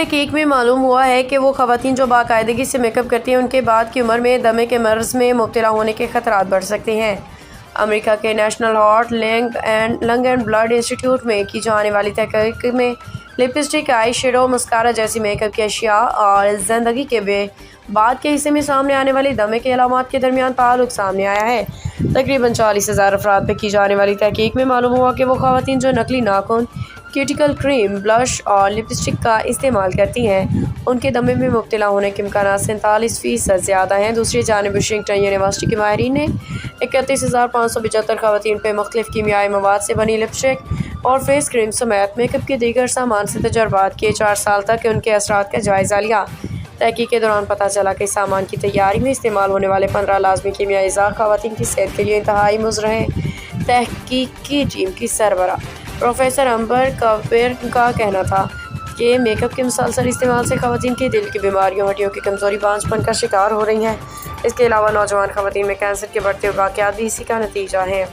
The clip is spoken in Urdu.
تحقیق میں معلوم ہوا ہے کہ وہ خواتین جو باقاعدگی سے میک اپ کرتی ہیں ان کے بعد کی عمر میں دمے کے مرض میں مبتلا ہونے کے خطرات بڑھ سکتے ہیں۔ امریکہ کے national heart lung and blood institute میں کی جانے والی تحقیق میں لپسٹک، آئی شیڈو، مسکارا جیسی میک اپ کی اشیاء اور زندگی کے بعد کے حصے میں سامنے آنے والی دمے کے علامات کے درمیان تعلق سامنے آیا ہے۔ تقریباً 40,000 افراد پہ کی جانے والی تحقیق میں معلوم ہوا کہ وہ خواتین جو نکلی ناخن، کیوٹیکل کریم، بلش اور لپسٹک کا استعمال کرتی ہیں ان کے دمے میں مبتلا ہونے کے امکانات 47% زیادہ ہیں۔ دوسری جانب واشنگٹن یونیورسٹی کے ماہرین نے 31,575 خواتین پہ مختلف کیمیائی مواد سے بنی لپسٹک اور فیس کریم سمیت میک اپ کے دیگر سامان سے تجربات کیے۔ 4 سال تک ان کے اثرات کا جائزہ لیا۔ تحقیق کے دوران پتہ چلا کہ سامان کی تیاری میں استعمال ہونے والے 15 لازمی کیمیائی اجزاء خواتین کی صحت کے لیے انتہائی مضر ہیں۔ تحقیقی ٹیم کی سربراہ پروفیسر امبر کاپر کا کہنا تھا کہ میک اپ کے مسلسل استعمال سے خواتین کے دل کی بیماریوں، ہڈیوں کی کمزوری، بانجھ پن کا شکار ہو رہی ہیں۔ اس کے علاوہ نوجوان خواتین میں کینسر کے بڑھتے ہوئے واقعات بھی اسی کا نتیجہ ہیں۔